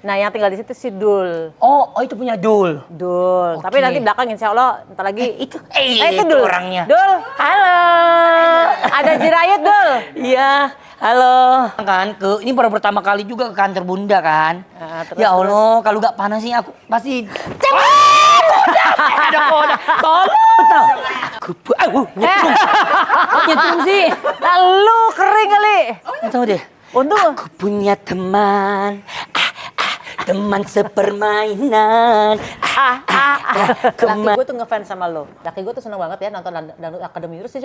Nah, yang tinggal di situ si Dul. Oh, itu punya Dul. Dul. Oke. Tapi nanti belakang insya Allah ntar lagi. Itu Dul. orangnya. Dul. Halo. Ada Jirayut, Dul. Iya, halo. Kan ini baru pertama kali juga ke kantor Bunda kan. Terus, Ya Allah, kalau nggak panas sih aku pasti. Ada koda. Tolong. Aku nyetrum sih. Lalu kering kali. Tahu deh. Untung. Aku punya teman. Teman sepermainan. Laki gue tuh ngefans sama lo. Laki gue tuh seneng banget ya nonton Dangdut Academy. Terus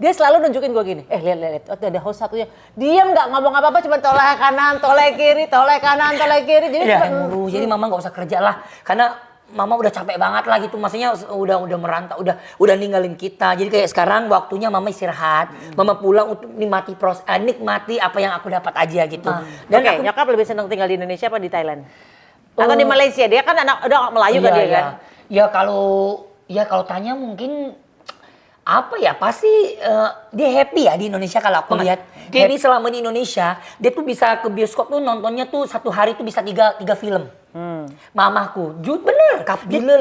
dia selalu nunjukin gue gini. Lihat. Oh, ada host satunya. Diam nggak ngomong apa-apa. Cuma toleh kanan, toleh kiri, toleh kanan, toleh kiri. Jadi ya, jadi mama nggak usah kerja lah. Karena mama udah capek banget lah gitu. Maksudnya udah merantau, udah ninggalin kita. Jadi kayak sekarang waktunya mama istirahat. Mama pulang untuk nikmati apa yang aku dapat aja gitu. Dan Oke, nyokap lebih seneng tinggal di Indonesia apa di Thailand? Atau di Malaysia? Dia kan udah Melayu kan dia kan? Ya kalau tanya mungkin apa ya, pasti dia happy ya di Indonesia kalau aku lihat. Dia ini selama di Indonesia, dia tuh bisa ke bioskop tuh nontonnya tuh satu hari tuh bisa tiga film. Mamaku, bener. Bila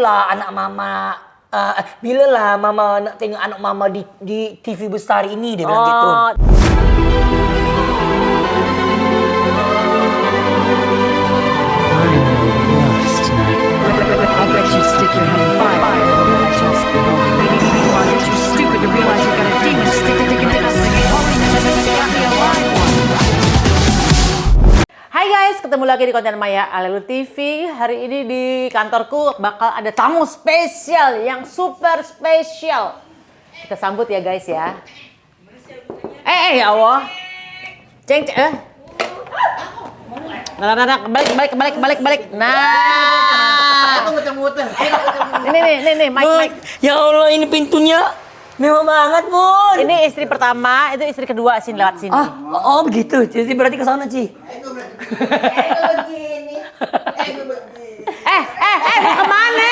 lah mama nak tengok anak mama di TV besar ini, dia bilang gitu. I'll bet you stick your head in fire. I'll bet you'll spit over me. Why aren't you stupid to realize you got a demon stick us singing holiness and got me a live one? Hai guys, ketemu lagi di konten Maya Alelu TV. Hari ini di kantorku bakal ada tamu spesial yang super spesial. Kita sambut ya guys ya. Ya Allah. Kebalik. Nah. Ini, Mike. Ya Allah, ini pintunya mewah banget, Bun. Ini istri pertama, itu istri kedua sini lewat sini. Oh begitu. Jadi berarti ke sana, Ci. Mau kemana?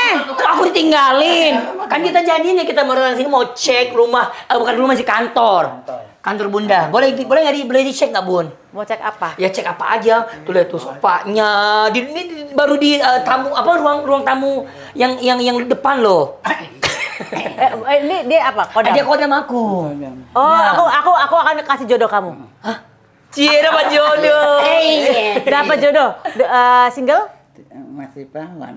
Aku ditinggalin. Kan kita jadinya kita baru sini mau cek rumah, bukan rumah sih, kantor. Kantor Bunda. Boleh dicek nggak, Bun? Mau cek apa? Ya cek apa aja. Tuh lihat tuh sofanya. Ini baru di tamu ruang tamu yang depan loh. Ini dia apa? Kodam? Dia kodam aku. Oh, aku akan kasih jodoh kamu. Hah? Cie, dapat jodoh. Dapat jodoh. Single? Masih perawan.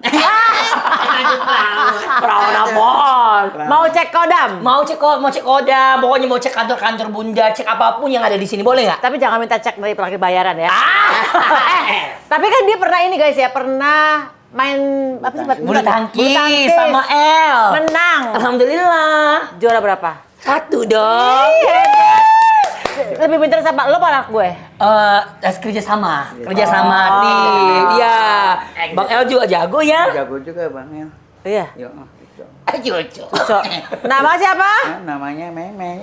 Perawan apaan? Mau cek kodam? Mau cek kodam. Pokoknya mau cek kantor Bunda, cek apapun yang ada di sini, boleh nggak? Tapi jangan minta cek dari terakhir bayaran ya. Tapi kan dia pernah ini guys ya, pernah main apa sih? Bulu tangkis sama El. Menang. Alhamdulillah. Juara berapa? 1 dong. Lebih pintar sama lo apa anak gue? Kerja sama tim. Iya. Bang El juga jago ya. Jago juga Bang El. Iya. Yo, Cocok. Nama siapa? namanya Meme.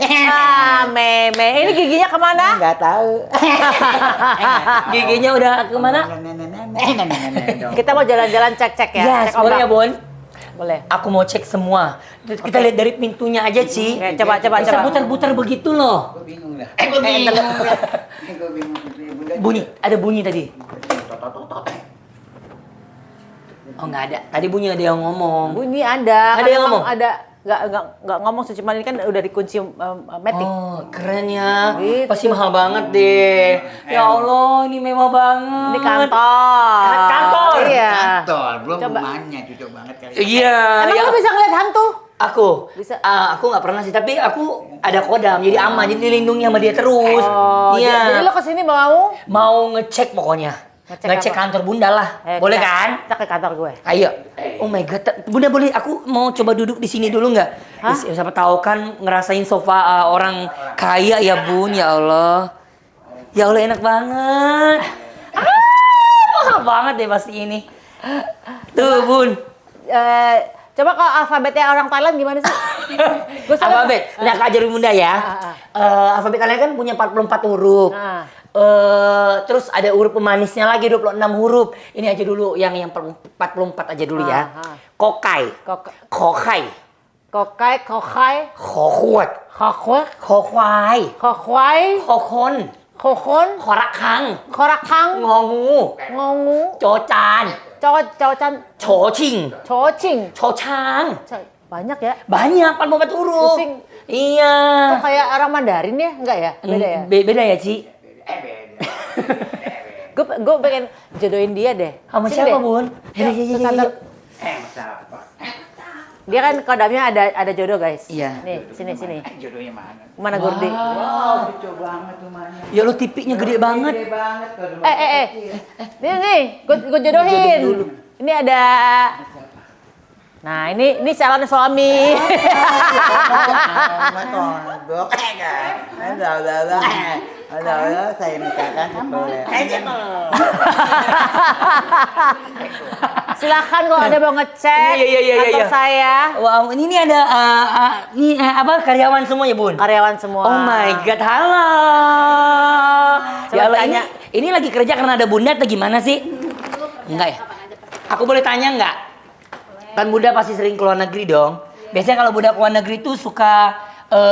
Meme. Ini giginya kemana? Enggak tahu. Giginya udah kemana? Kita mau jalan-jalan cek-cek ya. Yes, Cek boleh ya, Bon? Boleh. Aku mau cek semua. Kita lihat dari pintunya aja, Ci. Oke, coba. Bisa putar-putar begitu loh. Gue bingung dah. Gue bingung. Gue bingung. Ada bunyi tadi. Oh, nggak ada. Tadi bunyi ada yang ngomong. Bunyi ada. Ada yang ngomong? Ada. Nggak ngomong sih, cuman ini kan udah dikunci matic. Oh, keren ya. Gitu. Pasti mahal banget deh. Ya Allah, ini mewah banget. Ini kantor. Kantor? Iya. Kantor, belum Coba. rumahnya, cocok banget kali. Iya. Emang lo bisa ngeliat hantu? Aku? Bisa. Aku nggak pernah sih, tapi aku ada kodam, jadi aman, jadi dilindungi sama dia terus. Oh, Iya. jadi lo kesini mau? Mau ngecek pokoknya. Ngecek apa? kantor Bunda lah. Boleh kan? Kita ke kantor gue. Ayo. Oh my god, Bunda boleh aku mau coba duduk di sini dulu nggak? Siapa tahu kan ngerasain sofa orang kaya ya, Bun. Ya Allah. Ya Allah, enak banget. Mahal banget deh pasti ini. Tuh, Bun. Coba kalau alfabetnya orang Thailand gimana sih? Alfabet. Nah, aku ajarin Bunda ya. Alfabet kalian kan punya 44 huruf. Terus ada huruf pemanisnya lagi 26 huruf. Ini aja dulu yang 44 aja dulu ya. Kokai. Kokai. Kokai. Kokuat. Kokwai. Kokwai. Kokwai. Kokon. Kokon, Korakang. korakang, Ngongu. ngongu, Cocan. cocan, Cocing. cocing. Cocang. Banyak ya. Banyak 44 huruf. Pusing. Iya. Kok kayak orang Mandarin ya? Enggak ya? Beda ya? Beda ya, Ci? Gue pengen jodohin dia deh. Sama Sini siapa, deh. Bun? Yuk, ke kantor. Masalah apa? Dia kan kodamnya ada jodoh guys. Iya. Nih, sini. Jodohnya mana? Mana Gordi? Wow, lucu banget tuh mana. Ya lu tipiknya gede banget. Gede banget kalau Nih, gue jodohin. Ini ada. Nah, ini calon suami. Udah, saya nikahkan Silakan kalau ada mau ngecek Iya. kantor saya. Wow, ini ada apa karyawan semua ya, Bun? Karyawan semua. Oh my god, halo. Coba Ya Allah, tanya. ini lagi kerja karena ada Bunda atau gimana sih? Enggak ya? Aku boleh tanya enggak? Kan Bunda pasti sering keluar negeri dong. Biasanya kalau Bunda keluar negeri tuh suka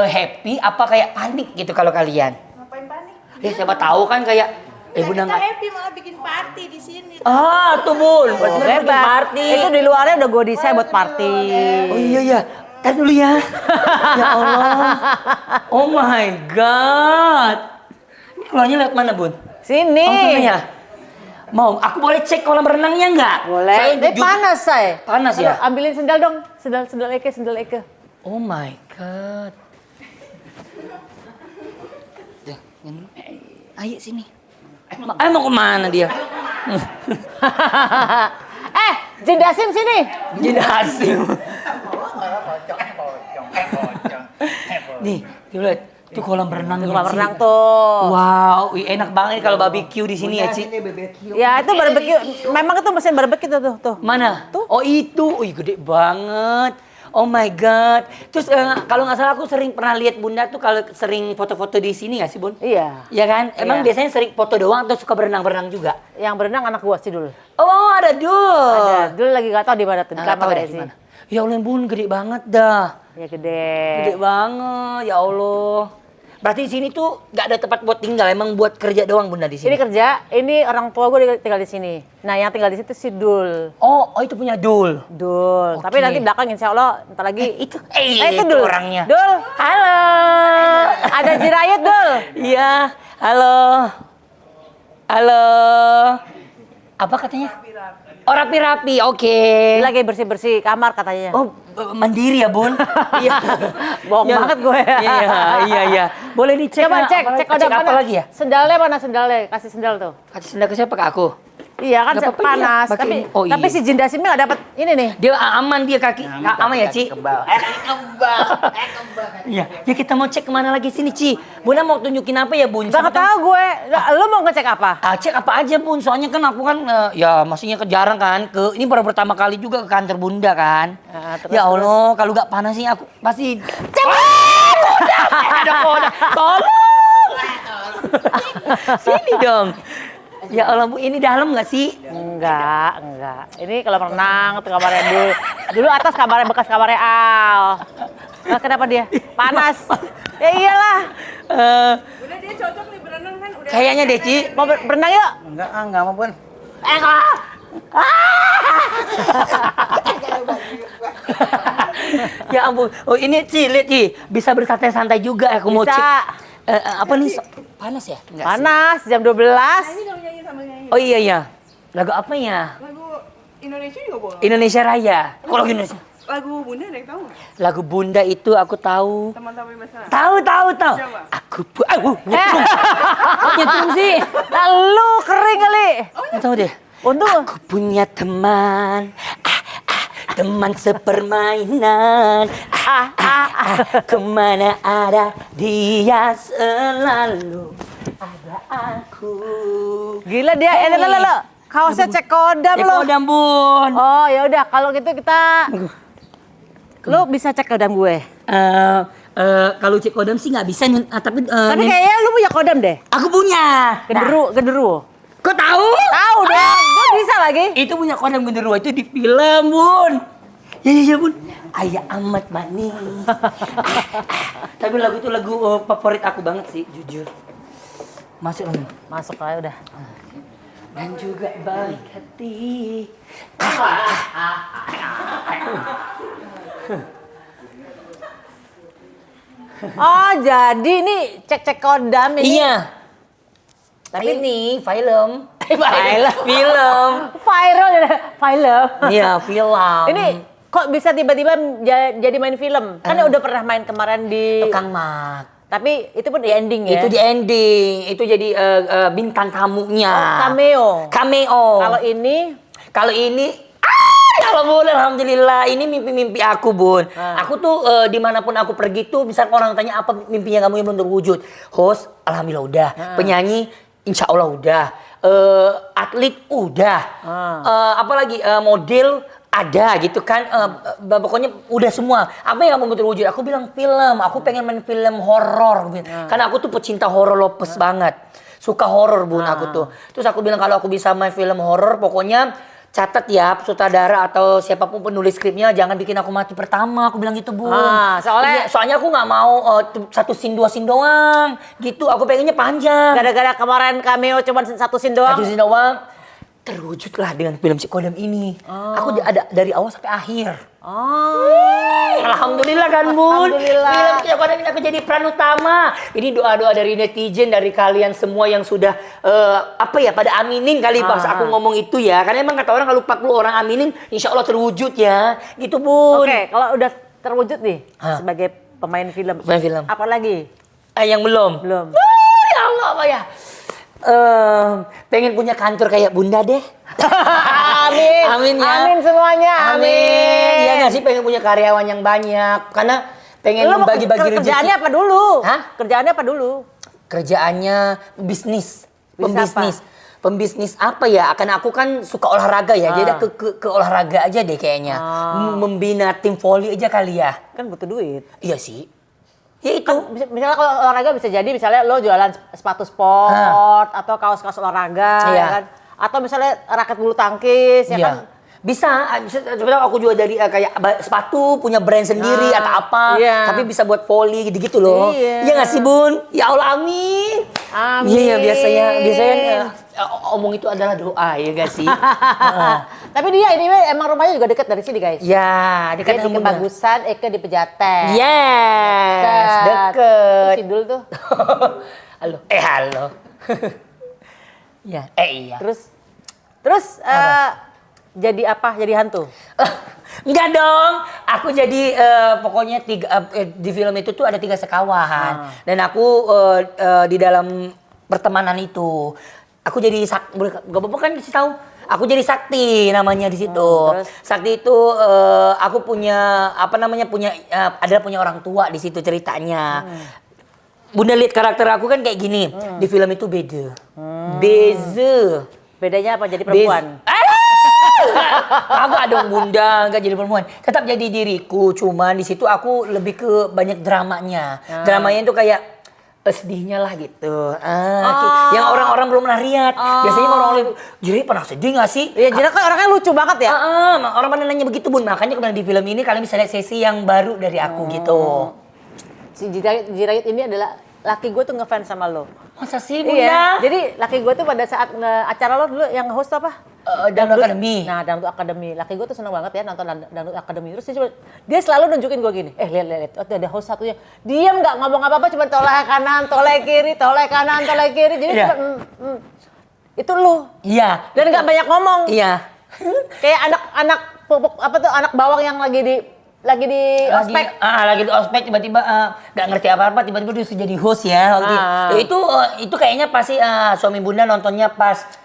happy apa kayak panik gitu kalau kalian? Ngapain panik? Ya siapa tahu kan kayak Bunda Kita nggak. happy malah bikin party di sini. Ah, tuh Bun, berarti kan bikin Hebat. party. Itu di luarnya udah gue desain buat party. Oh iya. Tar dulu ya. Ya Allah. Oh my god. Ini keluarnya lewat mana, Bun? Sini. Oh, sana ya? Mau, aku boleh cek kolam renangnya nggak? Boleh. Saya Ini panas saya. Panas ya? Aduh, ambilin sendal dong. Sendal Eke. Oh my god. Ayo sini. Mau kemana dia? Jin Dasim sini. Jadi Hasim. Nih, lihat. Itu kolam renangnya. Kolam Ci. renang tuh. Wow, enak banget kalau barbecue di sini ya, Ci. Ya itu barbecue. Memang itu mesin barbecue tuh. Mana? Tuh. Oh itu, gede banget. Oh my god. Terus kalau nggak salah aku pernah lihat Bunda tuh kalau sering foto-foto di sini nggak sih, Bun? Iya. Iya kan? Emang Iya. biasanya sering foto doang atau suka berenang-berenang juga? Yang berenang anak gua sih dulu. Oh ada dul. Ada. Dulu lagi gak tau di mana tuh. Di Nggak kamar tahu ada deh sih. di mana. Ya Allah Bun, gede banget dah. Ya gede. Gede banget, ya Allah. Berarti di sini tuh nggak ada tempat buat tinggal, emang buat kerja doang Bunda di Ini sini. kerja. Ini orang tua gue tinggal di sini. Nah yang tinggal di situ si Dul. Oh itu punya dul. Dul. Oke. Tapi nanti belakang insya Allah ntar lagi. Itu itu itu Dul. orangnya. Dul. Halo. Ada Jirayut Dul. Iya, halo. Halo. Apa katanya? Oh rapi-rapi, oke. Dia lagi bersih-bersih kamar katanya. Oh mandiri ya Bun? Iya. Bohong Iya. banget gue. Iya. Boleh dicek. Coba cek kodam apa mana? lagi ya? Sendalnya mana sendalnya? Kasih sendal tuh. Kasih sendal ke siapa? Ke aku. Iya kan Nggak apa-apa, panas. iya. Pakai Tapi ini. Oh, tapi iya. si Jin Dasimnya nggak dapat ini nih. Dia aman dia kaki. Aman ya Ci? Kebal. Kebal. Iya. Ya kita mau cek kemana lagi sini Ci? Bunda mau tunjukin apa ya Bun? Gak tahu gue. Lu mau ngecek apa? Cek apa aja Bun, soalnya kan aku kan ya maksudnya jarang kan ini baru pertama kali juga ke kantor Bunda kan. Terus, Ya Allah, kalau gak panas sih aku pasti. Ada koda, tolong. Sini dong. Ya Allah Bu, ini dalam nggak sih? Enggak. Ini kalau renang tuh kamarnya dulu. Dulu atas kamarnya bekas kamarnya Al. Nah, kenapa dia? Panas. Ya iyalah. Udah dia cocok nih berenang kan udah. Kayaknya deh Ci. Mau berenang yuk. Enggak mau pun. Ya ampun. Oh ini Ci, lihat Ci. Bisa bersantai-santai juga aku mau Bisa. cek. Apa nih? Panas ya? Enggak sih. Panas jam 12. Ini kalau nyanyi sama nyanyi. Oh iya. Lagu apa ya? Lagu Indonesia juga boleh. Indonesia Raya. Kok lagu Indonesia? Lagu Bunda ada yang tahu nggak? Lagu Bunda itu aku tahu. Teman-teman bahasa. Tahu. Coba. Aku nyetrum sih. Lalu kering kali. Nggak tahu deh. Untung. Aku punya teman. Teman sepermainan. Kemana ada dia selalu ada aku. Gila dia. Lo. Kaosnya cek kodam Cek lo. kodam Bun. Oh ya udah kalau gitu kita. Lu bisa cek kodam gue. Kalau cek kodam sih nggak bisa, tapi Tapi kayaknya lu punya kodam deh. aku punya. Genderu. Kok tahu? Tahu dong. Gue bisa lagi. Itu punya kodam genderuwo itu di film Bun. Ya Bun. Ayah amat manis. Tapi lagu itu lagu favorit aku banget sih, jujur. Masuk dong. Masuk aja udah. Dan juga baik hati. Oh, jadi ini cek-cek kodam ini. Iya. Tapi ini film. Film. Film. Viral ya, film. Iya, film. Ini kok bisa tiba-tiba jadi main film? Kan udah pernah main kemarin di... Tukang Mak. Tapi itu pun di ending ya? Itu di ending. Itu jadi bintang tamunya. Cameo. Cameo. Kalau ini, ya Allah Bun, alhamdulillah. Ini mimpi-mimpi aku, Bun. Aku tuh dimanapun aku pergi tuh, misal orang tanya apa mimpinya kamu yang belum terwujud. Host, alhamdulillah udah. Penyanyi, insya Allah udah. Atlet udah. Apalagi model ada gitu kan. Pokoknya udah semua. Apa yang kamu belum terwujud? Aku bilang film. Aku pengen main film horor. Karena aku tuh pecinta horor Lopez banget. Suka horor, Bun, aku tuh. Terus aku bilang kalau aku bisa main film horor, pokoknya catat ya, sutradara atau siapapun penulis skripnya jangan bikin aku mati pertama. Aku bilang gitu, Bun. Soalnya aku nggak mau satu scene, 2 scene doang. Gitu, aku pengennya panjang. Gara-gara kemarin cameo cuma satu scene doang. Satu scene doang. Terwujudlah dengan film si Kodam ini. Aku ada dari awal sampai akhir. Alhamdulillah kan, Bun. Alhamdulillah. Film si Kodam ini aku jadi peran utama. Ini doa-doa dari netizen, dari kalian semua yang sudah pada aminin kali pas aku ngomong itu ya. Karena emang kata orang kalau 40 orang aminin, insya Allah terwujud ya. Gitu, Bun. Oke, kalau udah terwujud nih sebagai pemain film. Pemain film. Apa lagi? Yang belum. Belum. Ya Allah, apa ya? Pengen punya kantor kayak Bunda deh. Amin. Amin ya. Amin semuanya. Amin. Iya nggak sih, pengen punya karyawan yang banyak. Karena pengen Lu membagi-bagi rezeki. kerjaannya apa dulu? Hah? Kerjaannya apa dulu? Kerjaannya bisnis. Bisnis Pembisnis apa ya? Karena aku kan suka olahraga ya. Jadi ke olahraga aja deh kayaknya. Membina tim voli aja kali ya. Kan butuh duit. Iya sih. Ya itu. Kan, misalnya kalau olahraga bisa jadi misalnya lo jualan sepatu sport atau kaos-kaos olahraga, Iya. ya kan? Atau misalnya raket bulu tangkis, ya Iya. kan? Bisa sebenarnya aku juga dari kayak sepatu punya brand sendiri atau apa, iya. tapi bisa buat poli gitu loh. Iya. Iya nggak sih, Bun? Ya Allah, amin. Amin. Iya biasanya omong itu adalah doa ya gak sih? Tapi dia ini emang rumahnya juga dekat dari sini, guys. Ya, dekat Dia di Kebagusan, Eke di Pejaten. Yes, deket. Tuh Sidul tuh. Halo. Halo. Ya, iya. Terus jadi apa? Jadi hantu? Enggak dong, aku jadi pokoknya di film itu tuh ada 3 sekawahan dan aku di dalam pertemanan itu aku jadi gak apa-apa kan kasih tahu. Aku jadi Sakti namanya di situ. Sakti itu aku punya adalah punya orang tua di situ ceritanya. Bunda lihat karakter aku kan kayak gini. Di film itu beda. Beza. Bedanya apa? Jadi perempuan? Agak dong Bunda, enggak jadi perempuan. Tetap jadi diriku, cuman di situ aku lebih ke banyak dramanya. Dramanya itu kayak sedihnya lah gitu. Yang orang-orang belum pernah lihat. Biasanya orang-orang jadi pernah sedih nggak sih? Iya, jadi kan orangnya lucu banget ya. Orang pada nanya begitu, Bun. Makanya kalau di film ini kalian bisa lihat sesi yang baru dari aku gitu. Si Jirayut ini adalah laki gue tuh ngefans sama lo. Masa sih, Bunda? Iya. Jadi laki gue tuh pada saat acara lo dulu yang host apa? Dangdut Academy. Nah, Dangdut Academy. Laki gue tuh seneng banget ya nonton Dangdut Academy. Terus dia selalu nunjukin gue gini. Lihat. Oh, ada host satunya. Diam nggak ngomong apa-apa, cuma toleh kanan, toleh kiri, toleh kanan, toleh kiri. Jadi Iya. itu lu. Iya. Dan nggak banyak ngomong. Iya. Kayak anak pupuk apa tuh anak bawang yang lagi di ospek. Lagi di ospek tiba-tiba nggak ngerti apa-apa tiba-tiba dia jadi host ya. Itu kayaknya pasti suami Bunda nontonnya pas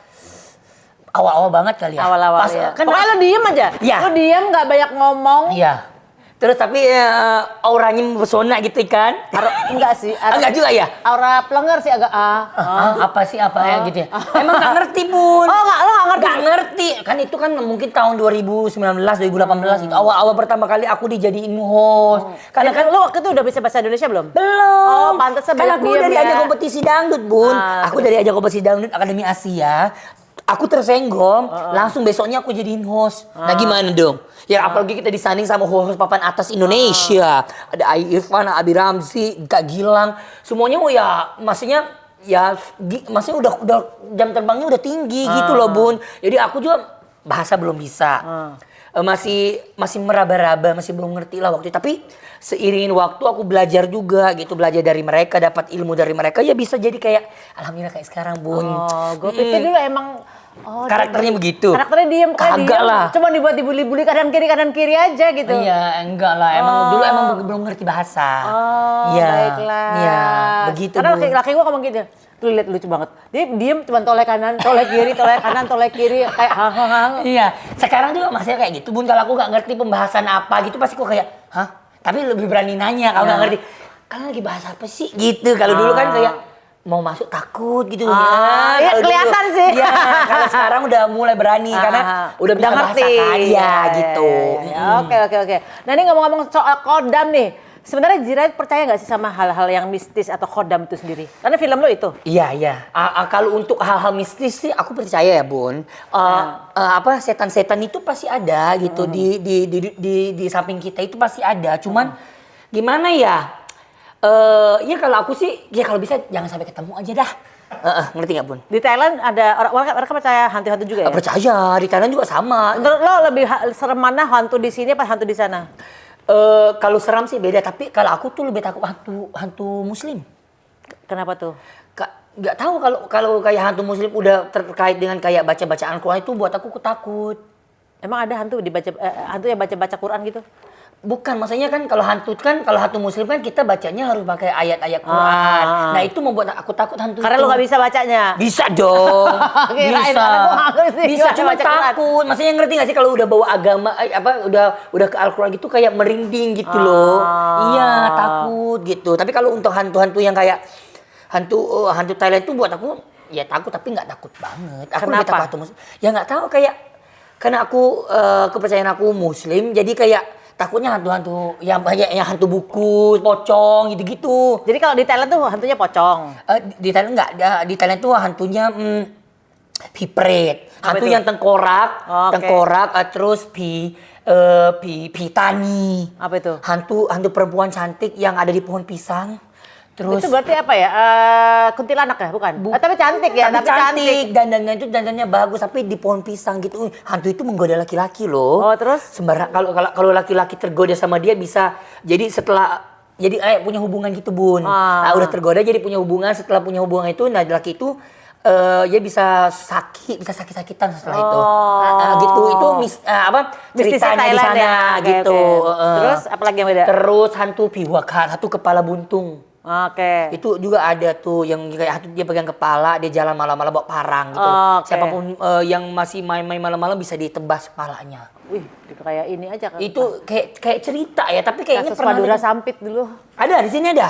awal-awal banget kali ya. Awal-awal Pas, ya. Kan Pokoknya lo diem aja. Iya. Lo diem nggak banyak ngomong. Iya. Terus tapi auranya mempesona gitu kan? Enggak sih. Enggak juga ya? Aura plenger sih agak Apa sih ya gitu ya? Emang nggak ngerti, Bun. Oh, lo nggak ngerti. Nggak ngerti. Kan itu kan mungkin tahun 2019, 2018 itu awal-awal pertama kali aku dijadiin host. Karena kan lo waktu itu udah bisa bahasa Indonesia belum? belum. Oh, pantesan Kan banyak aku diem dari ya. ajang kompetisi dangdut, Bun. Aku dari ajang kompetisi dangdut Akademi Asia. Aku tersenggol, langsung besoknya aku jadiin host. Nah gimana dong? Ya apalagi kita disanding sama host papan atas Indonesia. Ada Ai Irfan, Abi Ramzi, Kak Gilang. Semuanya ya maksudnya maksudnya udah jam terbangnya udah tinggi gitu loh Bun. Jadi aku juga bahasa belum bisa. Masih meraba-raba, masih belum ngerti lah waktu itu. Tapi seiringin waktu aku belajar juga gitu, belajar dari mereka, dapat ilmu dari mereka, ya bisa jadi kayak alhamdulillah kayak sekarang Bun. Oh, gue pikir dulu emang Karakternya begitu. Karakternya diem, Kagak lah. Cuma dibuat dibully-bully kanan kiri aja gitu. Iya, enggak lah. Dulu emang belum ngerti bahasa. Oh, Iya, baiklah. Iya, begitu Karena Bun. laki gue ngomong gitu. Tuh lihat lucu banget. Dia diem cuma tolek kanan, tolek kiri, tolek kanan, tolek kiri kayak hang. Iya, sekarang juga masih kayak gitu Bun. Kalau aku nggak ngerti pembahasan apa gitu pasti aku kayak, hah? Tapi lebih berani nanya kalau nggak ngerti. Kalian lagi bahas apa sih? Gitu. Kalau dulu kan kayak mau masuk takut gitu. Iya, kalau kelihatan dulu, sih. Iya, kalau sekarang udah mulai berani karena udah bisa ngerti. bahasa kan. Iya, gitu. Ya, oke. Nah ini ngomong-ngomong soal kodam nih. Sebenarnya Jirait percaya nggak sih sama hal-hal yang mistis atau kodam itu sendiri? Karena film lo itu. Iya. Kalau untuk hal-hal mistis sih aku percaya ya Bun. Setan-setan itu pasti ada gitu di samping kita itu pasti ada. Cuman gimana ya? Ya kalau aku sih ya kalau bisa jangan sampai ketemu aja dah. Ngerti nggak Bun? Di Thailand ada orang mereka percaya hantu-hantu juga ya? Percaya, di Thailand juga sama. Menurut lo lebih serem mana hantu di sini apa hantu di sana? Kalau seram sih beda, tapi kalau aku tuh lebih takut hantu muslim. Kenapa tuh? Nggak tahu kalau kayak hantu muslim udah terkait dengan kayak baca-bacaan Quran itu buat aku takut. Emang ada hantu hantu yang baca-baca Quran gitu? Bukan, maksudnya kan kalau hantu muslim kan kita bacanya harus pakai ayat-ayat Quran. Nah itu membuat aku takut hantu. Karena itu. lo nggak bisa bacanya. Bisa dong. Kirain, Bisa. karena gua nggak ngerti Bisa, gimana cuma baca Quran. takut. Maksudnya ngerti nggak sih kalau udah bawa agama udah ke Al-Quran gitu kayak merinding gitu loh. Iya, takut gitu. Tapi kalau untuk hantu-hantu yang kayak hantu Thailand itu buat aku ya takut tapi nggak takut banget. Aku lebih takut hantu muslim. Ya nggak tahu kayak karena aku kepercayaan aku muslim jadi kayak takutnya hantu-hantu yang banyak yang hantu buku, pocong gitu-gitu. Jadi kalau di Thailand tuh hantunya pocong. Di Thailand enggak, di Thailand tuh hantunya pipret. Apa Hantu itu? yang tengkorak, Oke. terus tani. Apa itu? Hantu perempuan cantik yang ada di pohon pisang. Terus Itu berarti apa ya? Kuntilanak ya, bukan? Tapi cantik ya, tapi cantik. Dandannya bagus tapi di pohon pisang gitu. Hantu itu menggoda laki-laki loh. Oh, terus? Sembarang kalau laki-laki tergoda sama dia bisa jadi punya hubungan gitu Bun. Nah, udah tergoda jadi punya hubungan, setelah punya hubungan itu nah laki itu dia bisa sakit-sakitan setelah itu. Gitu. Itu Mistisnya ceritanya di Thailand sana ya. Oke, gitu. oke. Terus apalagi yang beda? Terus hantu piwakar, hantu kepala buntung. Oke. Itu juga ada tuh yang kayak hantu dia pegang kepala, dia jalan malam-malam bawa parang gitu. Oke. Siapapun yang masih main-main malam-malam bisa ditebas kepalanya. Wih, kayak ini aja kan. Itu kayak cerita ya, tapi kayaknya kasus pernah Madura ada. Sampit dulu. Ada di sini ada.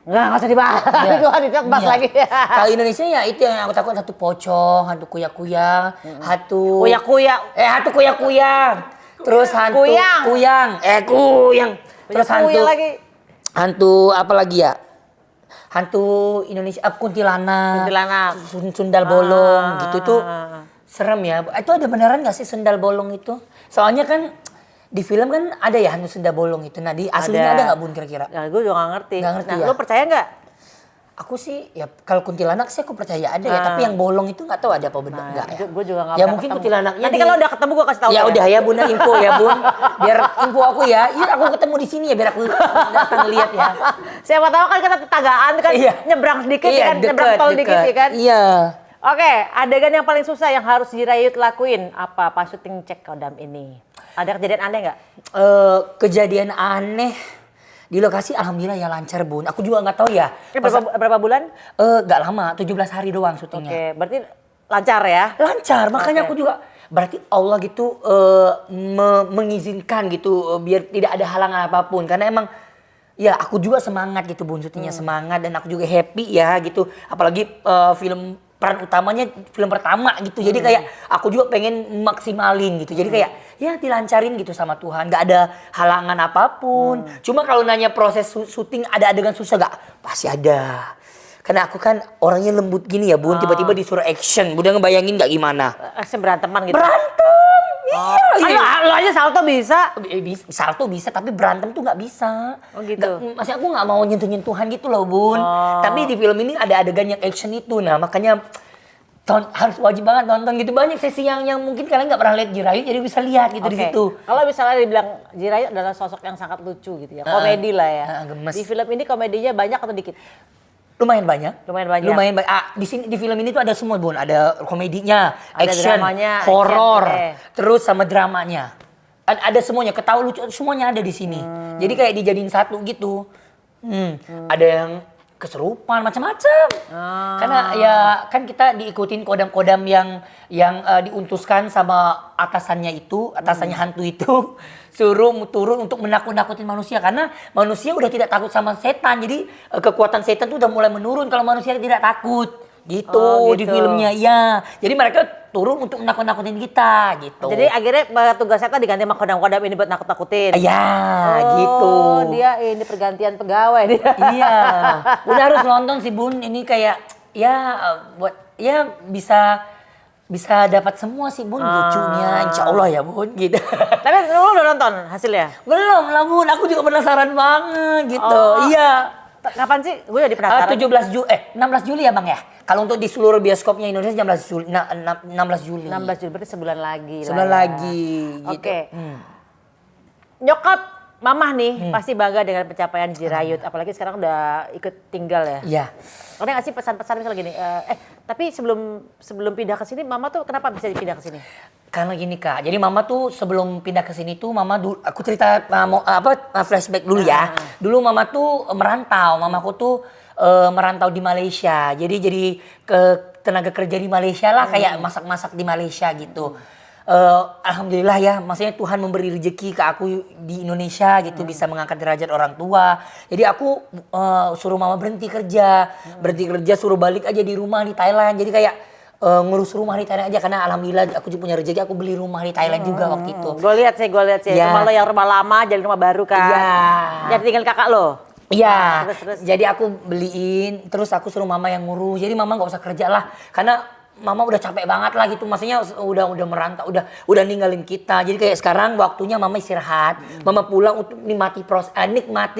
Nggak usah dibahas. Iya. Itu ditebas Iya. lagi. Kalau Indonesia ya itu yang aku takut, hantu pocong, hantu kuya-kuya, hantu Kuya-kuya. hantu kuya-kuya. Terus hantu Kuyang. kuyang. Terus Kuya lagi. hantu apa lagi ya? Hantu Indonesia, kuntilanak, sundal bolong gitu tuh serem ya. Itu ada beneran nggak sih sundal bolong itu? Soalnya kan di film kan ada ya hantu sundal bolong itu. Nah di aslinya ada nggak Bun kira-kira? Nah, gue juga nggak ngerti. Nggak ngerti Nah, ya? lo percaya nggak? Aku sih ya kalau kuntilanak sih aku percaya ada ya, tapi yang bolong itu nggak tahu ada apa bener nggak ya. Gue juga nggak Ya pernah mungkin ketemu. kuntilanaknya Nanti kalau udah ketemu gue kasih tahu. Ya udah ya Bun, info ya Bun. Biar info aku ya. Iya aku ketemu di sini ya biar aku datang lihat ya. Siapa tahu kan kita tetanggaan kan Iya. nyebrang sedikit Iya, ya kan, nyebrang tol dikit ya kan. Iya. Oke, adegan yang paling susah yang harus Jirayut lakuin apa pas syuting cek kodam ini? Ada kejadian aneh nggak? Kejadian aneh di lokasi alhamdulillah ya lancar Bun. Aku juga nggak tahu ya. Berapa bulan? Nggak lama, 17 hari doang syutingnya. Oke, berarti lancar ya? Lancar, makanya Oke. aku juga berarti Allah gitu mengizinkan gitu biar tidak ada halangan apapun karena emang ya aku juga semangat gitu Bun syutingnya semangat dan aku juga happy ya gitu apalagi film peran utamanya film pertama gitu jadi kayak aku juga pengen maksimalin gitu jadi kayak ya dilancarin gitu sama Tuhan nggak ada halangan apapun cuma kalau nanya proses syuting ada adegan susah nggak pasti ada karena aku kan orangnya lembut gini ya Bun tiba-tiba disuruh action udah ngebayangin nggak gimana Action beranteman gitu. berantem Iya. Lo aja salto bisa. Salto bisa, tapi berantem tuh nggak bisa. Oh, gitu. Maksudnya aku nggak mau nyentuh-nyentuhan gitu loh, Bun. Tapi di film ini ada adegan yang action itu. Nah, makanya harus wajib banget nonton gitu. Banyak sesi yang mungkin kalian nggak pernah lihat Jiraiya, jadi bisa lihat gitu di Oke. situ. Kalau misalnya dibilang Jiraiya adalah sosok yang sangat lucu gitu ya, komedi lah ya. gemes. Di film ini komedinya banyak atau dikit? Lumayan banyak. Lumayan banyak. Lumayan banyak. Di sini di film ini tuh ada semua, Bun. Ada komedinya, Ada action, dramanya, horor, action, terus sama dramanya. Ada semuanya, ketawa lucu semuanya ada di sini. Jadi kayak dijadiin satu gitu. Ada yang keserupan macam-macam. Karena ya kan kita diikutin kodam-kodam yang diuntuskan sama atasannya hantu itu suruh turun untuk menakut-nakutin manusia karena manusia udah tidak takut sama setan. Jadi kekuatan setan tuh udah mulai menurun kalau manusia tidak takut. Gitu, di filmnya ya. Jadi mereka turun untuk nakut-nakutin kita gitu. Jadi akhirnya tugas setan diganti sama kodam-kodam ini buat nakut-nakutin. Ya, gitu. Dia ini pergantian pegawai dia. Iya. Udah harus nonton sih, Bun. Ini kayak ya buat ya bisa dapat semua sih, Bun. Lucunya insya Allah ya, Bun, gitu. Tapi lu udah nonton hasilnya? Belum lah, Bun. Aku juga penasaran banget gitu. Oh. Iya. Kapan sih? Gue jadi penasaran. 16 Juli ya, Bang ya. Kalau untuk di seluruh bioskopnya Indonesia 16 Juli. 16 Juli. 16 Juli berarti sebulan lagi. Sebulan lah ya. lagi gitu. Oke. Nyokap Mamah nih pasti bangga dengan pencapaian Jirayut. Apalagi sekarang udah ikut tinggal ya. Iya. Ada nggak sih pesan-pesan misalnya gini? Tapi sebelum pindah ke sini, Mama tuh kenapa bisa pindah ke sini? Karena gini, Kak, jadi Mama tuh sebelum pindah ke sini tuh Mama dulu, aku cerita flashback dulu ya. Dulu Mama tuh merantau, Mamaku tuh merantau di Malaysia. Jadi ke tenaga kerja di Malaysia lah, kayak masak-masak di Malaysia gitu. Alhamdulillah ya, maksudnya Tuhan memberi rezeki ke aku di Indonesia gitu, bisa mengangkat derajat orang tua. Jadi aku suruh Mama berhenti kerja suruh balik aja di rumah di Thailand. Jadi kayak ngurus rumah di Thailand aja karena alhamdulillah aku juga punya rezeki, aku beli rumah di Thailand juga waktu itu. Gue lihat sih. Ya. Rumah lo yang rumah lama jadi rumah baru kan. Iya. Jadi tinggal kakak lo. Iya. Terus. Jadi aku beliin, terus aku suruh Mama yang ngurus. Jadi Mama nggak usah kerja lah, karena Mama udah capek banget lah gitu. Maksudnya udah merantau, udah ninggalin kita. Jadi kayak sekarang waktunya Mama istirahat. Mama pulang untuk nikmati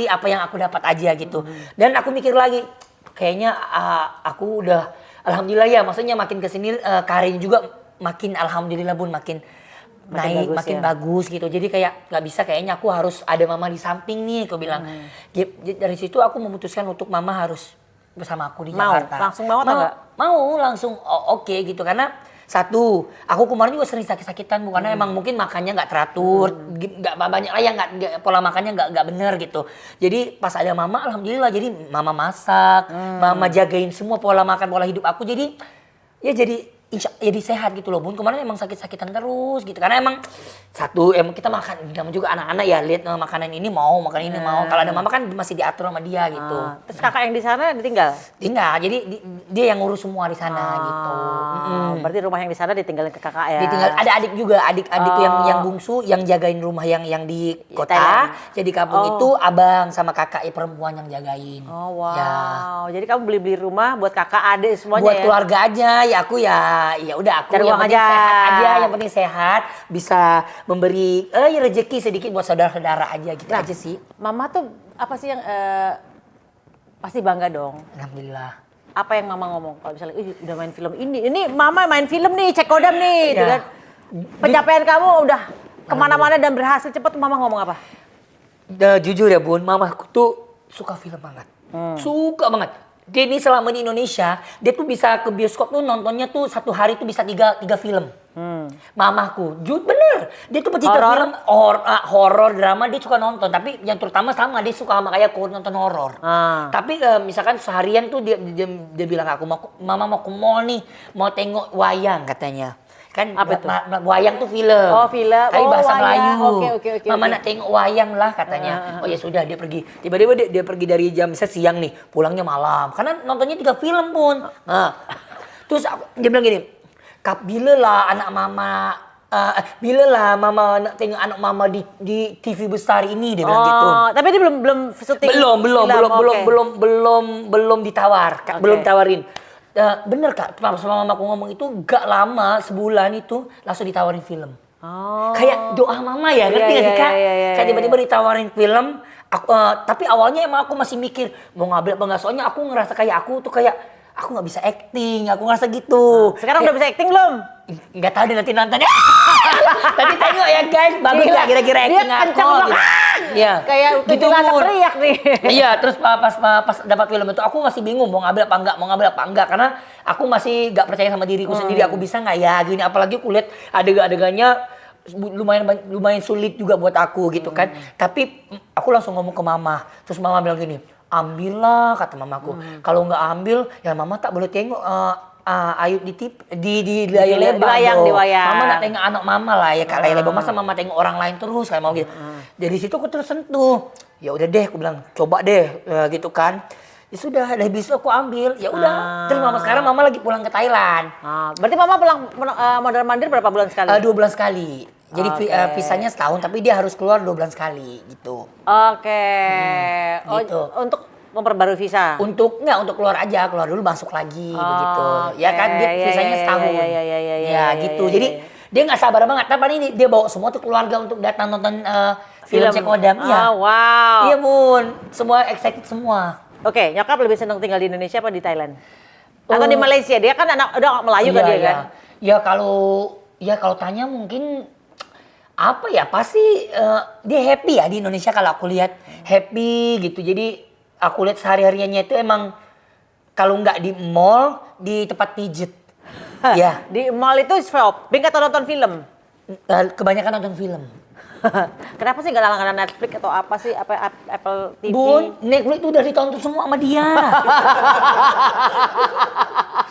apa yang aku dapat aja gitu. Dan aku mikir lagi, kayaknya aku udah alhamdulillah ya. Maksudnya makin kesini karirnya juga makin alhamdulillah, Bun, makin naik, makin bagus gitu. Jadi kayak nggak bisa, kayaknya aku harus ada Mama di samping nih, aku bilang. Dari situ aku memutuskan untuk Mama harus bersama aku di Jakarta. Langsung mau atau enggak? Mau langsung oke gitu, karena satu, aku kemarin juga sering sakit-sakitan karena emang mungkin makannya nggak teratur, nggak banyak lah yang nggak pola makannya nggak bener gitu. Jadi pas ada Mama, alhamdulillah, jadi Mama masak, Mama jagain semua pola makan, pola hidup aku, jadi jadi sehat gitu loh, Bun. Kemarin emang sakit-sakitan terus gitu. Karena emang emang kita makan, namanya juga anak-anak ya, lihat makanan ini mau, makan ini mau. Kalau ada Mama kan masih diatur sama dia gitu. Terus kakak yang di sana ditinggal? Tinggal, jadi dia yang ngurus semua di sana gitu. Berarti rumah yang di sana ditinggalin ke kakak ya? Ditinggal, ada adik juga, adik yang bungsu yang jagain rumah yang di kota. Thailand. Jadi kampung itu abang sama kakak perempuan yang jagain. Oh wow, Ya. jadi kamu beli rumah buat kakak, adik semuanya Buat ya? keluarga aja, ya aku ya udah, aku Cari yang uang penting aja. sehat aja, yang penting sehat, bisa memberi rezeki sedikit buat saudara-saudara aja gitu aja sih. Mama tuh apa sih yang pasti bangga dong? Alhamdulillah. Apa yang Mama ngomong kalau misalnya udah main film ini Mama main film nih, cek kodam nih, gitu Ya. kan? Pencapaian kamu udah kemana-mana dan berhasil cepat, Mama ngomong apa? Jujur ya, Bun, mamaku tuh suka film banget, suka banget. Dia ini selama di Indonesia, dia tuh bisa ke bioskop tuh nontonnya tuh satu hari tuh bisa tiga film. Mamaku, bener. Dia tuh pecinta Horor? film, horor, drama, dia suka nonton. Tapi yang terutama sama, dia suka sama kayak aku nonton horor. Tapi misalkan seharian tuh dia bilang ke aku, Mama mau ke mall nih, mau tengok wayang katanya. Kan Apa itu? wayang tuh film. Oh, film. Tapi Oh, bahasa wayang. Melayu. Oke. Mama nak tengok wayang lah katanya. Oh ya sudah, dia pergi. Tiba-tiba dia pergi dari jam siang nih, pulangnya malam. Karena nontonnya 3 film, Pun. Nah, terus dia bilang gini, bila lah Mama nak tengok anak Mama di TV besar ini, dia bilang gitu. Tapi dia belum syuting. Belum ditawar, Kak, belum tawarin. Bener, Kak, sama mamaku ngomong itu gak lama, sebulan itu langsung ditawarin film. Oh. Kayak doa mama ya, ngerti Iya, gak sih iya, Kak? iya, iya, Kayak iya. tiba-tiba ditawarin film, tapi awalnya emang aku masih mikir mau ngambil apa enggak, soalnya aku ngerasa kayak aku tuh kayak aku nggak bisa acting, aku ngerasa gitu. Sekarang udah bisa acting belum? Nggak tahu deh nanti nontonnya. Tapi tengok ya guys, bagus Gila, nggak kira-kira dia acting kencang aku? banget. Iya. Kayak gitu kuntilanak Bun. teriak nih. Iya, terus pas dapat film itu aku masih bingung mau ngambil apa enggak karena aku masih nggak percaya sama diriku sendiri, aku bisa nggak ya gini, apalagi aku lihat adegannya lumayan sulit juga buat aku gitu kan. Tapi aku langsung ngomong ke mama, terus mama bilang gini, ambillah kata mamaku. Kalau nggak ambil ya mama tak boleh tengok Ayu di layar lebar di dong. wayang. Mama nak tengok anak mama lah ya kak layar lebar, masa mama tengok orang lain terus kayak mau gitu. Dari situ aku tersentuh. Ya udah deh, aku bilang coba deh gitu kan. Ya sudah, dari besok aku ambil. Ya udah. Terus sekarang mama lagi pulang ke Thailand. Berarti mama pulang modal mandir berapa bulan sekali? 2 bulan sekali. Jadi Oke. visanya setahun, tapi dia harus keluar 2 bulan sekali gitu. Oke. gitu. Untuk memperbarui visa. Untuk keluar aja, keluar dulu masuk lagi gitu. Ya oke. kan dia Ya, visanya ya, setahun. ya, gitu. ya. Jadi dia nggak sabar banget. Tapi ini dia bawa semua tuh keluarga untuk datang nonton film Cekodam. Iya. Wow. Iya Bun, semua excited semua. Oke, nyokap lebih senang tinggal di Indonesia apa di Thailand? Atau di Malaysia? Dia kan udah Melayu kan dia kan? Ya kalau tanya mungkin apa ya, pasti dia happy ya di Indonesia kalau aku lihat happy gitu. Jadi aku lihat sehari-hariannya itu emang kalau nggak di mall, di tempat pijet. Ya, Di mall itu shopping atau nonton film? kebanyakan nonton film. Kenapa sih nggak langganan Netflix atau apa sih? Apa Apple TV? Bun, Netflix itu udah ditonton semua sama dia.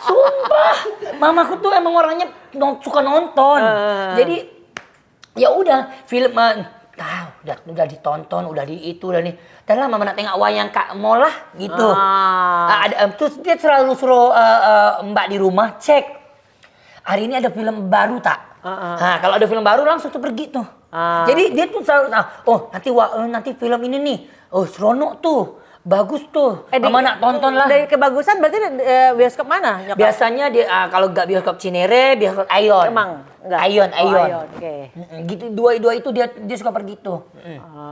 Sumpah, mamaku tuh emang orangnya suka nonton. Jadi ya udah film udah ditonton, udah di itu, udah nih. Dan lah mama nak tengok wayang Kak Molah gitu. Terus dia selalu suruh mbak di rumah cek. Hari ini ada film baru tak? Nah, kalau ada film baru langsung tuh pergi tuh. Jadi dia tuh selalu, nanti film ini nih, seronok tuh, bagus tuh, mama nak tonton lah. Dari kebagusan berarti bioskop mana? Nyokap? Biasanya dia kalau nggak bioskop Cinere, bioskop Aeon. Emang enggak? Aeon. Oke. Gitu dua itu dia suka pergi tuh.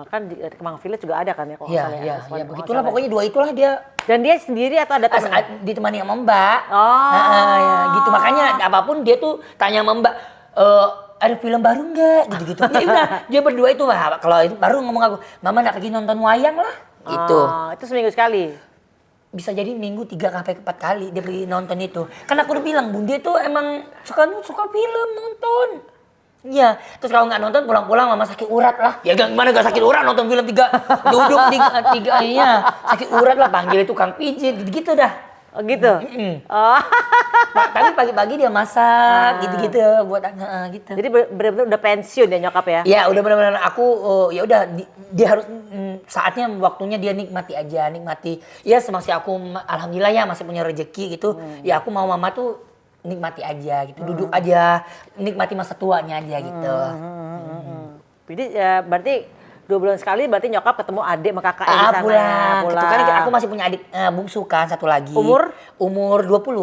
Kan di Kemang Village juga ada kan ya? kalau nggak Iya, salah iya, Aswan, ya kalau begitulah nggak salah. pokoknya dua itulah dia Dan dia sendiri atau ada teman? ditemani sama Mbak. Oh. Ya, gitu makanya apapun dia tuh tanya sama Mbak, ada film baru nggak? Gitu-gitu. Ya udah, dia berdua itu kalau itu baru ngomong aku, Mama nak pergi nonton wayang lah. Gitu. Itu seminggu sekali. Bisa jadi minggu 3 sampai 4 kali dia pergi nonton itu. Karena aku udah bilang, Bun, dia tuh emang suka film, nonton. Iya, terus kalau nggak nonton pulang-pulang mama sakit urat lah. Ya gimana gak sakit urat nonton film duduk tiga iya, sakit urat lah, panggil tukang pijit gitu dah. Oh gitu? Oh. Tapi pagi-pagi dia masak gitu-gitu buat gitu. Jadi benar-benar udah pensiun ya nyokap ya? Ya udah benar-benar aku ya udah dia harus saatnya waktunya dia nikmati aja, nikmati. Ya masih aku alhamdulillah ya masih punya rezeki gitu. Ya aku mau mama tuh nikmati aja gitu, duduk aja, nikmati masa tuanya aja gitu. Jadi berarti 2 bulan sekali berarti nyokap ketemu adik sama kakak di sana. Pulang. Gitu. Karena aku masih punya adik bungsu kan satu lagi. Umur 20.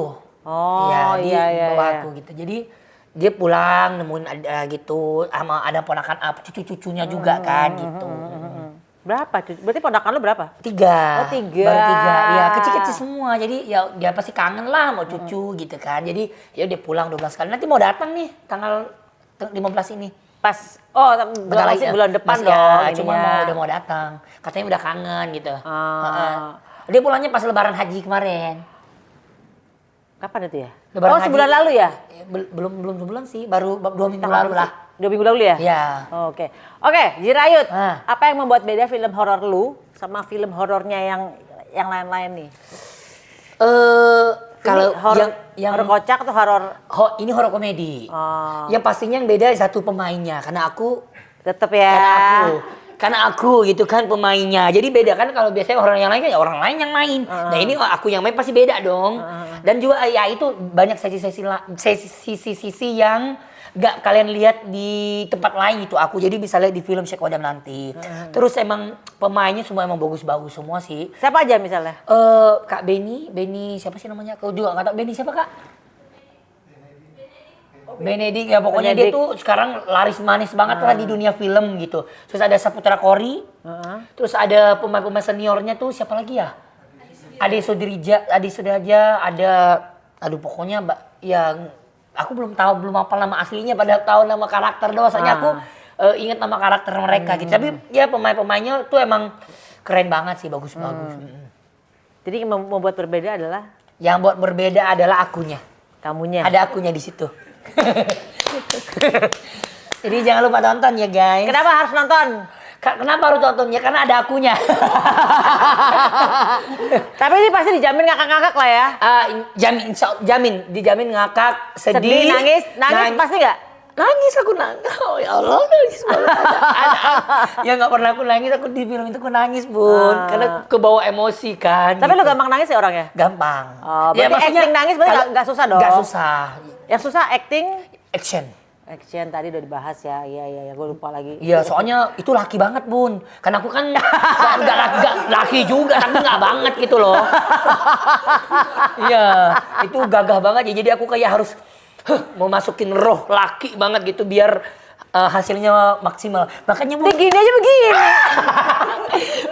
Oh Ya, di iya. bawah aku gitu. Jadi dia pulang nemuin gitu sama ada ponakan cucu-cucunya juga kan gitu. Berapa? Berarti ponakan lo berapa? 3. Oh, 3. Baru 3. Ya kecil-kecil semua. Jadi ya dia pasti kangen lah mau cucu gitu kan. Jadi ya dia pulang 12 kali. Nanti mau datang nih tanggal 15 ini. Pas bulan depan Masih dong. ya, cuma ininya. udah mau datang. Katanya udah kangen gitu. Dia pulangnya pas lebaran haji kemarin. Kapan itu ya? Lebaran haji. Sebulan lalu ya? Belum sebulan sih, baru 2 minggu lalu lah. 2 minggu lalu ya? Iya. Oke, Jirayut. Ah. Apa yang membuat beda film horor lu sama film horornya yang lain-lain nih? Kalau horor, yang horor kocak atau horor ini horor komedi. Oh. Yang pastinya yang beda satu pemainnya karena aku tetep ya? karena aku gitu kan pemainnya. Jadi beda kan kalau biasanya orang yang lain kan ya orang lain yang main. Nah ini aku yang main pasti beda dong. Dan juga ya itu banyak sisi-sisi yang gak kalian lihat di tempat lain itu aku. Jadi bisa lihat di film Cekodam nanti. Terus emang pemainnya semua emang bagus-bagus semua sih. Siapa aja misalnya? Kak Benny siapa sih namanya? Kau juga nggak tahu Benny siapa Kak? Benedict ya pokoknya dia Benedict. tuh sekarang laris manis banget lah di dunia film gitu. Terus ada Saputra Kori. Terus ada pemain-pemain seniornya tuh siapa lagi ya? Ade Sudraja, ada aduh pokoknya yang aku belum hafal nama aslinya pada tahu nama karakter doang. Soalnya aku ingat nama karakter mereka gitu. Tapi ya pemain-pemainnya tuh emang keren banget sih, bagus-bagus. Jadi yang membuat berbeda adalah Yang buat berbeda adalah akunya. kamunya. Ada akunya di situ. Jadi jangan lupa tonton ya guys. Kenapa harus nonton? Kenapa harus tonton? Ya karena ada akunya. Tapi ini pasti dijamin ngakak-ngakak lah ya. Dijamin ngakak, sedih, Nangis pasti nggak? Nangis aku nangis. Oh ya Allah, nangis banget. Ada. Ya nggak pernah aku nangis, aku di film itu aku nangis, Bun. Karena kebawa emosi kan. Tapi gitu. lo gampang nangis ya orangnya? Gampang. Oh, berarti acting nangis berarti nggak susah dong? Nggak susah. Yang susah acting? Action. Action tadi udah dibahas ya. Iya, gue lupa lagi. Iya, soalnya itu laki banget, Bun. Karena aku kan nggak laki juga, tapi nggak banget gitu loh. Iya, itu gagah banget ya. Jadi aku kayak harus mau masukin roh laki banget gitu biar hasilnya maksimal. Makanya Bu, Gini aja begini.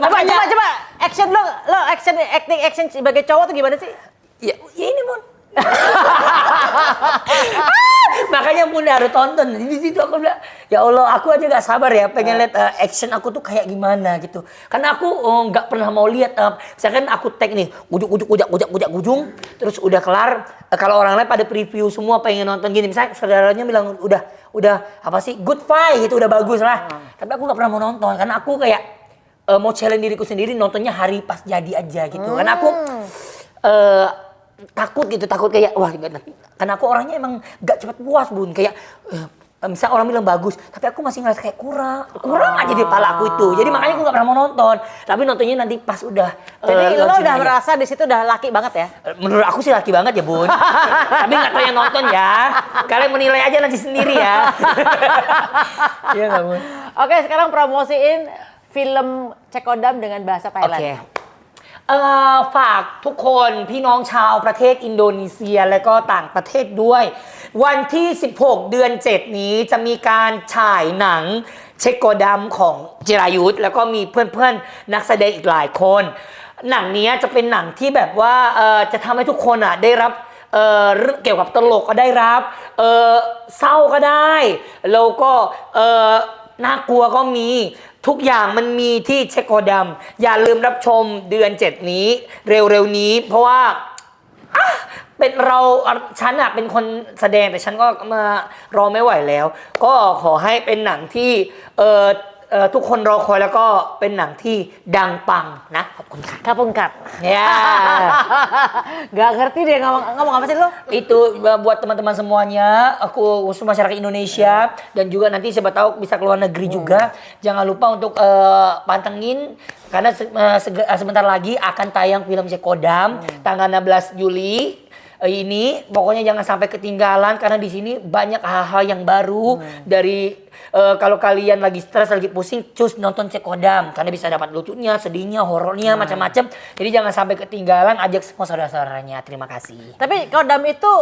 Coba action lo acting action sebagai cowok tuh gimana sih? ya ini Bun. Makanya Bunda harus tonton. Di situ aku bilang, ya Allah, aku aja gak sabar ya pengen lihat action aku tuh kayak gimana gitu. Karena aku nggak pernah mau lihat. Misalkan aku tag nih, ujung, terus udah kelar. Kalau orang lain pada preview semua pengen nonton gini, misalnya saudaranya bilang udah apa sih good fight gitu, udah bagus lah. Tapi aku nggak pernah mau nonton karena aku kayak mau challenge diriku sendiri nontonnya hari pas jadi aja gitu. Karena aku takut kayak wah karena aku orangnya emang gak cepat puas Bun kayak misal orang bilang bagus tapi aku masih ngerasa kayak kurang aja di kepala aku itu jadi makanya aku gak pernah mau nonton tapi nontonnya nanti pas udah Jadi lo launching udah aja. merasa di situ udah laki banget ya? Menurut aku sih laki banget ya Bun tapi gak tahu yang nonton ya kalian menilai aja nanti sendiri ya. Iya gak Bun? Oke, sekarang promosiin film Cekodam dengan bahasa โอ Thailand. เคฝากทุกคนพี่น้องชาวประเทศอินโดนีเซียและก็ต่างประเทศด้วย วันที่ 16 เดือน 7 นี้จะมีการฉายหนังเชโกดัมของจิรายุทธแล้วก็มีเพื่อนๆนักแสดงอีกหลายคน หนังนี้จะเป็นหนังที่แบบว่าจะทำให้ทุกคนได้รับเกี่ยวกับตลกก็ได้รับเศร้าก็ได้แล้วก็น่ากลัวก็มีทุกอย่างมันมีที่เชโกดัมอย่าลืมรับชมเดือน 7 นี้เร็วๆนี้เพราะว่าเป็นฉันเป็นคนแสดงแต่ฉันก็มารอไม่ไหวแล้ว ก็ขอให้เป็นหนังที่ทุกคนรอคอยแล้วก็เป็นหนังที่ดังปังนะขอบคุณค่ะ Kapungkat. Ya. Gak ngerti dia ngomong apa sih lo? Itu buat teman-teman semuanya, aku khusus masyarakat Indonesia dan juga nanti siapa tahu bisa keluar negeri juga. Jangan lupa untuk pantengin karena sebentar lagi akan tayang film Cekodam tanggal 16 Juli. Ini pokoknya jangan sampai ketinggalan karena di sini banyak hal-hal yang baru dari kalau kalian lagi stres, lagi pusing, cus nonton Cekodam karena bisa dapat lucunya, sedihnya, horornya, macam-macam. Jadi jangan sampai ketinggalan, ajak semua saudara-saudaranya. Terima kasih. Tapi Kodam itu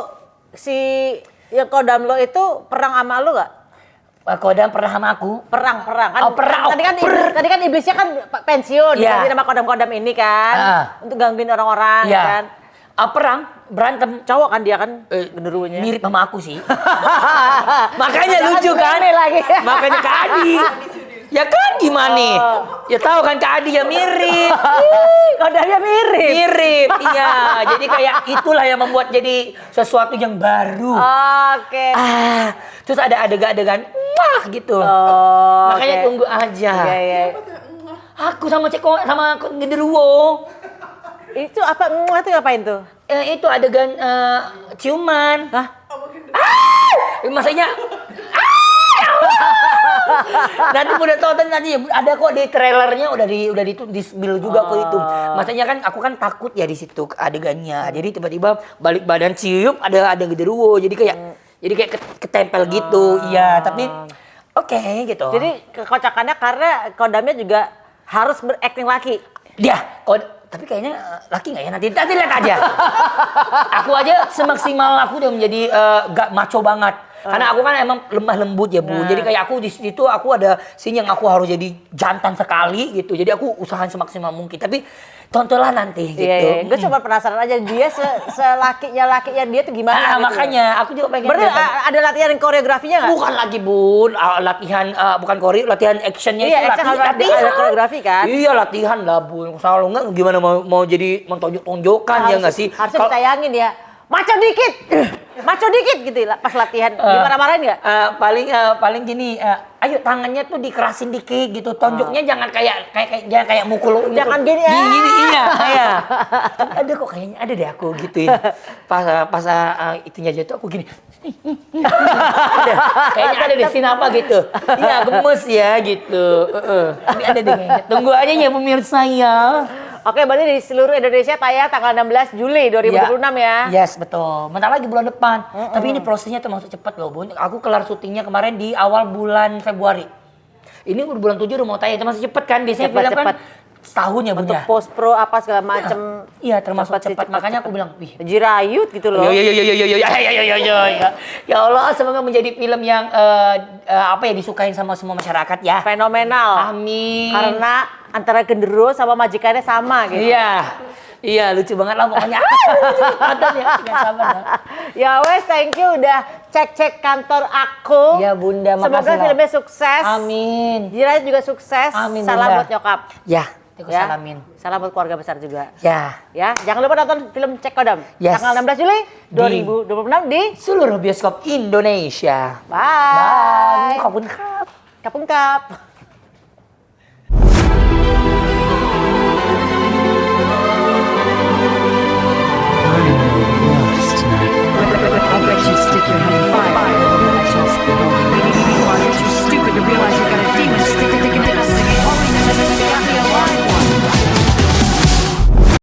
yang Kodam lo itu perang sama lo gak? Kodam pernah sama aku. Perang kan. Oh, perang. Tadi kan iblisnya kan pensiun Iya. ganti nama Kodam ini kan untuk gangguin orang-orang Iya. kan. Perang, berantem. Cowok kan dia kan genderuwonya. Mirip sama aku sih. Makanya Jangan lucu kan? direme lagi. Makanya Kak Adi. Ya kan gimana? Ya tahu kan Kak Adi ya mirip. Kodamnya mirip. Mirip. Iya, jadi kayak itulah yang membuat jadi sesuatu yang baru. Oke. Terus ada adegan-adegan wah gitu. Makanya oke. tunggu aja. Iya. Aku sama genderuwo. Itu apa? Itu ngapain tuh? Itu adegan ciuman. Hah? Maksudnya nanti udah tonton nanti ada kok di trailernya udah di spill juga kok itu. Maksudnya kan aku kan takut ya di situ adegannya. Jadi tiba-tiba balik badan cium ada genderuwo. Jadi kayak ketempel gitu. Iya, tapi oke gitu. Jadi kekocakannya karena Kodamnya juga harus berakting laki. Dia tapi kayaknya laki nggak ya nanti lihat aja. Aku aja semaksimal aku udah menjadi gak maco banget. Karena aku kan emang lemah lembut ya Bu. Jadi kayak aku di situ aku ada scene yang aku harus jadi jantan sekali gitu. Jadi aku usahain semaksimal mungkin. Tapi tontonlah nanti gitu. Iya. Gue cuma penasaran aja dia selakinya dia tuh gimana gitu. Makanya aku juga pengen. Berarti lihat. ada latihan koreografinya nggak? Bukan lagi Bun, latihan bukan koreo, latihan actionnya Iya, itu action latihan. ada koreografi kan? Iya latihan lah Bun. Kalau enggak gimana mau jadi mentonjok-tonjokan ya nggak sih? Harusnya ditayangin ya. Maco dikit gitu pas latihan. Dimarah-marahin nggak? Paling gini, ayo tangannya tuh dikerasin dikit gitu. Tonjoknya jangan jangan kayak mukul. Jangan gini, Gini iya. Tapi ada kok kayaknya ada deh aku gituin. Pas itunya jatuh aku gini. Kayaknya ada deh scene apa gitu. Iya gemes ya gitu. Tapi ada deh kayaknya. Tunggu aja ya pemirsa ya. Oke, berarti di seluruh Indonesia tayang tanggal 16 Juli 2026 ya. Yes, betul. Bentar lagi bulan depan. Tapi ini prosesnya termasuk cepat loh, Bun. Aku kelar syutingnya kemarin di awal bulan Februari. Ini udah bulan 7 udah mau tayang. Termasuk cepet kan? Biasanya film kan setahun ya, Bun Untuk ya. post pro apa segala macem. Iya, termasuk sih, cepat. Makanya aku bilang, wih. Jirayut gitu loh. Ya Allah, semoga menjadi film yang disukain sama semua masyarakat ya. Fenomenal. Amin. Karena antara genderuwo sama majikannya sama gitu. Iya, lucu banget lah pokoknya. Nonton ya, nggak sabar lah. Ya wes, thank you udah cek kantor aku. Ya Bunda, makasih Semoga lah. filmnya sukses. Amin. Jirayut juga sukses. Amin, Salam Bunda. buat nyokap. Ya, aku Ya. salamin. Salam buat keluarga besar juga. Ya. Ya, jangan lupa nonton film Cek Kodam. Yes. Tanggal 16 Juli 2026 di Seluruh bioskop Indonesia. Bye. Bye. Khop kun khap. Kapungkap.